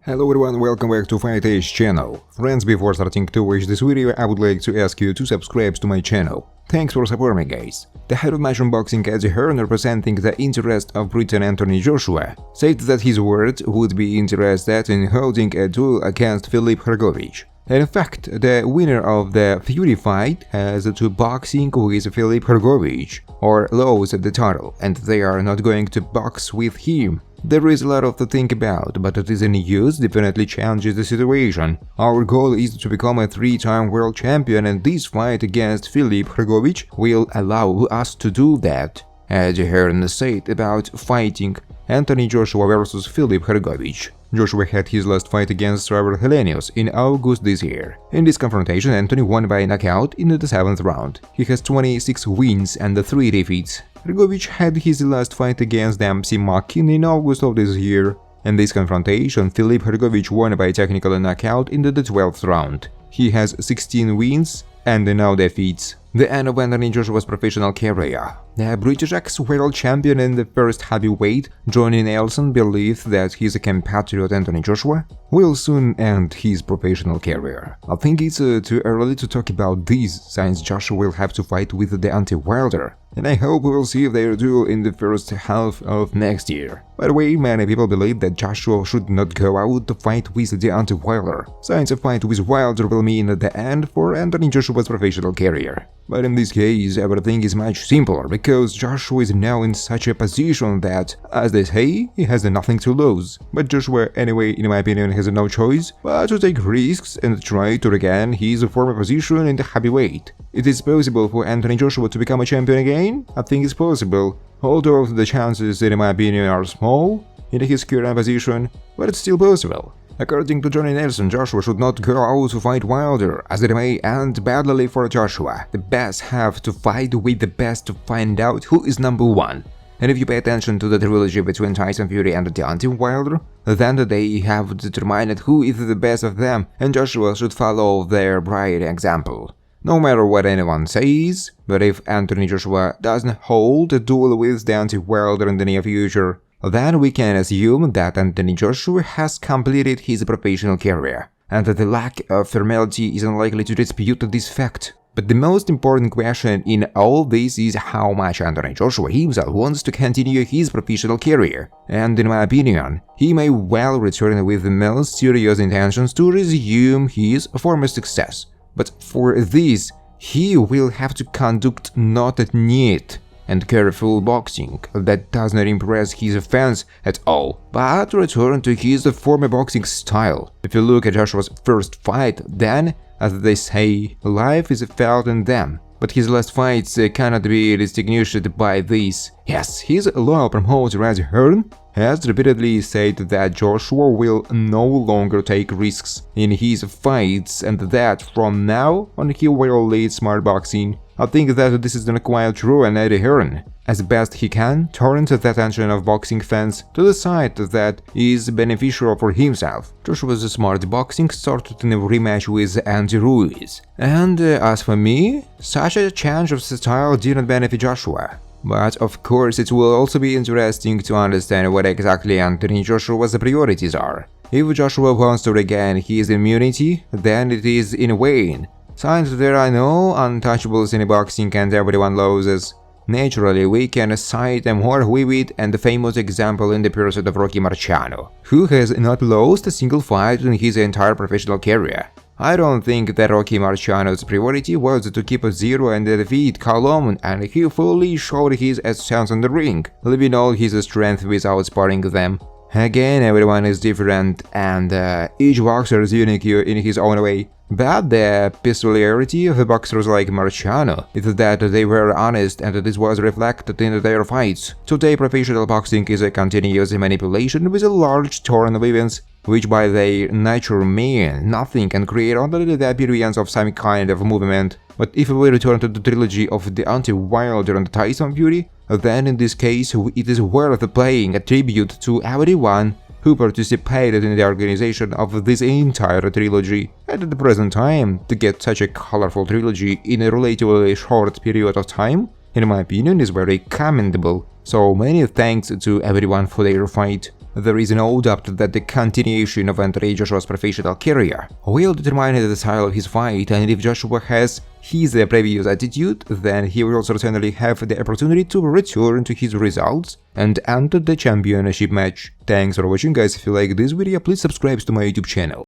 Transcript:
Hello everyone, welcome back to Fight Age channel. Friends, before starting to watch this video, I would like to ask you to subscribe to my channel. Thanks for supporting me, guys. The head of Matchroom Boxing, Hearn, representing the interest of Britain Anthony Joshua, said that his word would be interested in holding a duel against Filip Hrgovich. In fact, the winner of the Fury fight has to boxing with Filip Hrgovich, or lost the title, and they are not going to box with him. There is a lot to think about, but this news definitely changes the situation. Our goal is to become a 3-time world champion, and this fight against Filip Hrgovich will allow us to do that, as Hearn said about fighting Anthony Joshua versus Filip Hrgovich. Joshua had his last fight against Robert Helenius in August this year. In this confrontation, Anthony won by knockout in the 7th round. He has 26 wins and 3 defeats. Hrgovic had his last fight against Dempsey McKean in August of this year. In this confrontation, Filip Hrgovich won by technical knockout in the 12th round. He has 16 wins and no defeats. The end of Anthony Joshua's professional career. The British ex-world champion in the first heavyweight, Johnny Nelson, believes that his compatriot Anthony Joshua will soon end his professional career. I think it's too early to talk about this, since Joshua will have to fight with Deontay Wilder, and I hope we will see their duel in the first half of next year. By the way, many people believe that Joshua should not go out to fight with Deontay Wilder, since a fight with Wilder will mean the end for Anthony Joshua's professional career. But in this case, everything is much simpler, because Joshua is now in such a position that, as they say, he has nothing to lose. But Joshua, anyway, in my opinion, has no choice but to take risks and try to regain his former position in the heavyweight. It is possible for Anthony Joshua to become a champion again? I think it's possible, although the chances, in my opinion, are small in his current position, but it's still possible. According to Johnny Nelson, Joshua should not go out to fight Wilder, as it may end badly for Joshua. The best have to fight with the best to find out who is number 1. And if you pay attention to the trilogy between Tyson Fury and Deontay Wilder, then they have determined who is the best of them, and Joshua should follow their bright example. No matter what anyone says, but if Anthony Joshua doesn't hold a duel with Deontay Wilder in the near future, then we can assume that Anthony Joshua has completed his professional career, and that the lack of formality is unlikely to dispute this fact. But the most important question in all this is how much Anthony Joshua himself wants to continue his professional career, and in my opinion, he may well return with the most serious intentions to resume his former success. But for this, he will have to conduct not a neat and careful boxing that does not impress his fans at all, but return to his former boxing style. If you look at Joshua's first fight, then, as they say, life is felt in them. But his last fights cannot be distinguished by this. Yes, his loyal promoter Hearn has repeatedly said that Joshua will no longer take risks in his fights, and that from now on he will lead smart boxing. I think that this is not quite true, and Eddie Hearn, as best he can, turns the attention of boxing fans to the side that is beneficial for himself. Joshua's smart boxing started in a rematch with Andy Ruiz, and as for me, such a change of style didn't benefit Joshua. But of course, it will also be interesting to understand what exactly Anthony Joshua's priorities are. If Joshua wants to regain his immunity, then it is in vain, since there are no untouchables in boxing and everyone loses. Naturally, we can cite a more vivid and famous example in the person of Rocky Marciano, who has not lost a single fight in his entire professional career. I don't think that Rocky Marciano's priority was to keep a 0 and defeat Colombo, and he fully showed his essence on the ring, leaving all his strength without sparring them. Again, everyone is different, and each boxer is unique in his own way. But the peculiarity of boxers like Marciano is that they were honest, and this was reflected in their fights. Today, professional boxing is a continuous manipulation with a large turn of events, which by their nature mean nothing and create only the appearance of some kind of movement. But if we return to the trilogy of Deontay Wilder and Tyson Fury, then in this case it is worth paying a tribute to everyone who participated in the organization of this entire trilogy. And at the present time, to get such a colorful trilogy in a relatively short period of time, in my opinion, is very commendable. So many thanks to everyone for their fight. There is no doubt that the continuation of Anthony Joshua's professional career will determine the style of his fight, and if Joshua has his previous attitude, then he will certainly have the opportunity to return to his results and enter the championship match. Thanks for watching, guys. If you like this video, please subscribe to my YouTube channel.